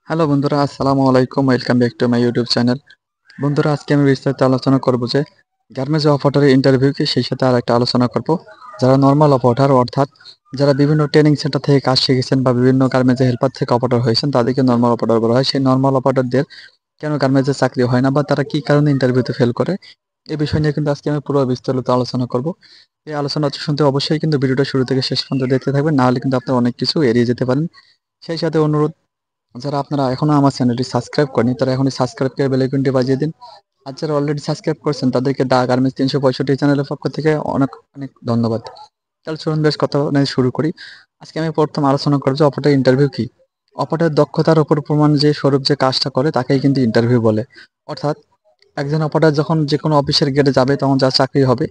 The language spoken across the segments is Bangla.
হ্যালো বন্ধুরা, আসসালামু আলাইকুম। Welcome back to my YouTube channel. বন্ধুরা, আজকে আমি বিস্তারিত আলোচনা করব যে গার্মেন্টস অপারেটরের ইন্টারভিউ কি, সেই সাথে আরেকটা আলোচনা করব যারা নরমাল অপারেটর, অর্থাৎ যারা বিভিন্ন ট্রেনিং সেন্টার থেকে কাজ শিখেছেন বা বিভিন্ন গার্মেন্টসের হেল্পার থেকে অপারেটর হয়েছেন, তাদেরকে নরমাল অপারেটর বলা হয়। সেই নরমাল অপারেটরদের কেন গার্মেন্টসে চাকরি হয় না বা তারা কি কারণে ইন্টারভিউতে ফেল করে, এই বিষয় নিয়ে কিন্তু আজকে আমি পুরো বিস্তারিত আলোচনা করব। এই আলোচনা শুনতে অবশ্যই কিন্তু ভিডিওটা শুরু থেকে শেষ পর্যন্ত দেখতে থাকবেন, না হলে কিন্তু আপনারা অনেক কিছু এড়িয়ে যেতে পারেন। সেই সাথে অনুরোধ, যারা আপনারা এখনো আমার চ্যানেলটি সাবস্ক্রাইব করেনি তারা এখনই সাবস্ক্রাইব করে বেল আইকনটি বাজিয়ে দিন। আর যারা অলরেডি সাবস্ক্রাইব করছেন তাদেরকে দা গার্মেন্টস 365 চ্যানেলের পক্ষ থেকে অনেক অনেক ধন্যবাদ। তাহলে চলুন বেশ কথা নিয়ে শুরু করি। আজকে আমি প্রথম আলোচনা করব যে অপারেটর ইন্টারভিউ কি। অপারেটর দক্ষতার উপর প্রমাণ যে স্বরূপ যে কাজটা করে তাকেই কিন্তু ইন্টারভিউ বলে। অর্থাৎ একজন অপারেটর যখন যে কোনো অফিসের গেটে যাবে, তখন যার চাকরি হবে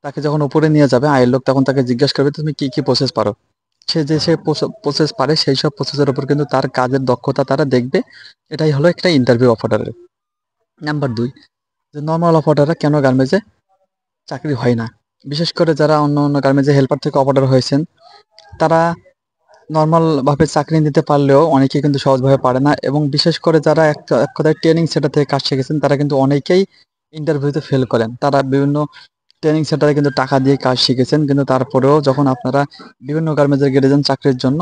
তাকে যখন উপরে নিয়ে যাবে আয়ের লোক, তখন তাকে জিজ্ঞাসা করবে তুমি কি কি প্রসেস পারো। সে প্রসেস পারে, সেই সব প্রসেসের উপর কিন্তু তার কাজের দক্ষতা তারা দেখবে। এটাই হলো একটা ইন্টারভিউ অপারেটরের। নাম্বার 2, যে নর্মাল অপারেটররা কেন গার্মেন্টসে চাকরি হয় না। বিশেষ করে যারা অন্য অন্য গার্মেন্টসে হেল্পার থেকে অপারেটর হয়েছেন, তারা নরমাল ভাবে চাকরি নিতে পারলেও অনেকেই কিন্তু সহজভাবে পারে না, এবং বিশেষ করে যারা এক কথায় ট্রেনিং সেন্টার থেকে কাজ শিখেছেন তারা কিন্তু অনেকেই ইন্টারভিউতে ফেল করেন। তারা বিভিন্ন ট্রেনিং সেন্টারে কিন্তু টাকা দিয়ে কাজ শিখেছেন, কিন্তু তারপরেও যখন আপনারা বিভিন্ন গার্মেন্টসে গেলে যান চাকরির জন্য,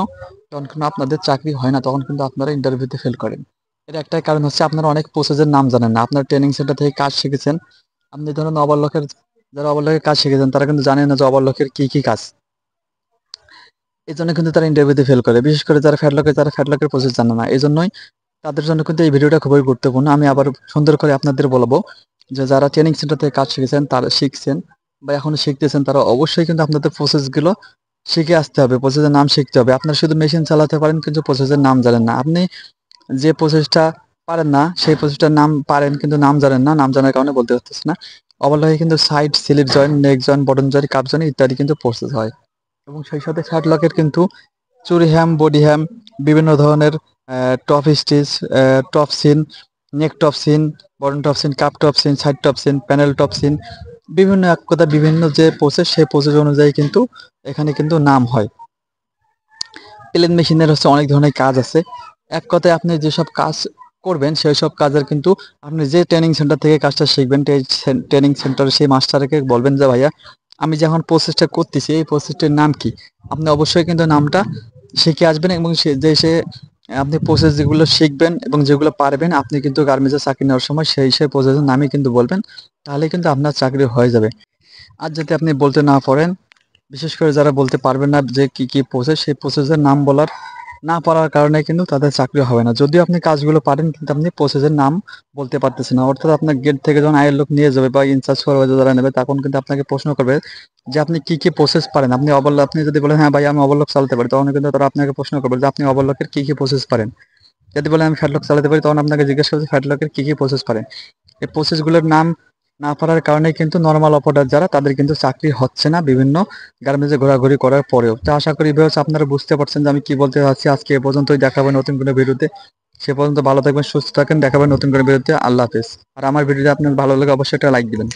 তখন কিন্তু আপনাদের চাকরি হয় না, তখন কিন্তু আপনারা ইন্টারভিউতে ফেল করেন। এর একটাই কারণ হচ্ছে আপনারা অনেক প্রসেসের নাম জানেন না। আপনার ট্রেনিং সেন্টার থেকে কাজ শিখেছেন, আপনি ধরুন ওভারলকের, যারা ওভারলকের কাজ শিখেছেন তারা কিন্তু জানেন না যে ওভারলকের কি কি কাজ। এই জন্য কিন্তু তারা ইন্টারভিউতে ফেল করে। বিশেষ করে যারা ফ্যাটলকের প্রসেস জানে না, এই জন্যই তাদের জন্য কিন্তু এই ভিডিওটা খুবই গুরুত্বপূর্ণ। আমি আবার সুন্দর করে আপনাদের বলবো যে যারা ট্রেনিং সেন্টার থেকে কাজ শিখেছেন, তারা শিখছেন বা এখনো শিখতেছেন, তারা অবশ্যই কিন্তু আপনাদের প্রসেসগুলো শিখে আসতে হবে, প্রসেসের নাম শিখতে হবে। আপনারা শুধু মেশিন চালাতে পারেন কিন্তু প্রসেসের নাম জানেন না। আপনি যে প্রসেসটা পারেন না সেই প্রসেসটার নাম পারেন কিন্তু নাম জানেন না, নাম জানার কারণে বলতে পারতেছেন না। অবশ্যই কিন্তু side, slip joint, neck joint, button joint, cup joint ইত্যাদি কিন্তু প্রসেস হয়। এবং সেই সাথে ফ্যাটলকের কিন্তু চুরি হ্যাম, বডি হ্যাম, বিভিন্ন ধরনের top stitch, top seam, neck top seam, button top seam, cup top seam, side top seam, panel top seam, বিভিন্ন এক কথা বিভিন্ন যে প্রসেস, সেই প্রসেস অনুযায়ী কিন্তু এখানে কিন্তু নাম হয়। প্লেন মেশিনের হচ্ছে অনেক ধরনের কাজ আছে। এক কথায় আপনি যেসব কাজ করবেন সেই সব কাজের কিন্তু আপনি যে ট্রেনিং সেন্টার থেকে কাজটা শিখবেন, ট্রেনিং সেন্টারে সেই মাস্টারকে বলবেন যে ভাইয়া আমি যে এখন প্রসেসটা করতেছি এই প্রসেসটির নাম কি। আপনি অবশ্যই কিন্তু নামটা শিখে আসবেন, এবং সে আপনি প্রসেস যেগুলো শিখবেন এবং যেগুলো পারবেন আপনি কিন্তু গার্মেন্টসে চাকরি নেওয়ার সময় সেই প্রসেসের নামই কিন্তু বলবেন। তাহলে কিন্তু আপনার চাকরি হয়ে যাবে। আর যদি আপনি বলতে না পারেন, বিশেষ করে যারা বলতে পারবেন না যে কি কি প্রসেস, সেই প্রসেসের নাম বলার না পারার কারণে কিন্তু তাদের চাকরি হবে না। যদিও আপনি কাজগুলো পারেন কিন্তু আপনি প্রসেসের নাম বলতে পারতেছেন না। অর্থাৎ আপনার গেট থেকে যখন আয়ের লোক নিয়ে যাবে বা ইনচার্জ করবে যারা নেবে, তখন কিন্তু আপনাকে প্রশ্ন করবে যে আপনি কি কি প্রসেস পারেন। আপনি যদি বলেন হ্যাঁ ভাই আমি ওভারলক চালাতে পারি, তখন কিন্তু তারা আপনাকে প্রশ্ন করবে যে আপনি ওভারলকের কি কি প্রসেস পারেন। যদি বলেন আমি ফ্যাটলক চালাতে পারি, তখন আপনাকে জিজ্ঞেস করবে ফ্যাটলকের কি কি প্রসেস পারেন। এই প্রসেসগুলোর নাম না পারার কারণে কিন্তু নরমাল অপারেটর যারা, তাদের কিন্তু চাকরি হচ্ছে না বিভিন্ন গার্মেন্টসে ঘোরাঘুরি করার পরেও। তো আশা করি ভিউয়ার্স আপনারা বুঝতে পারছেন যে আমি কি বলতে চাচ্ছি। আজকে এ পর্যন্তই, দেখা হবে নতুন কোনো ভিডিওতে। সে পর্যন্ত ভালো থাকবেন, সুস্থ থাকেন, দেখা হবে নতুন কোনো ভিডিওতে। আল্লাহ হাফেজ। আর আমার ভিডিওটা আপনার ভালো লাগে অবশ্যই একটা লাইক দিবেন।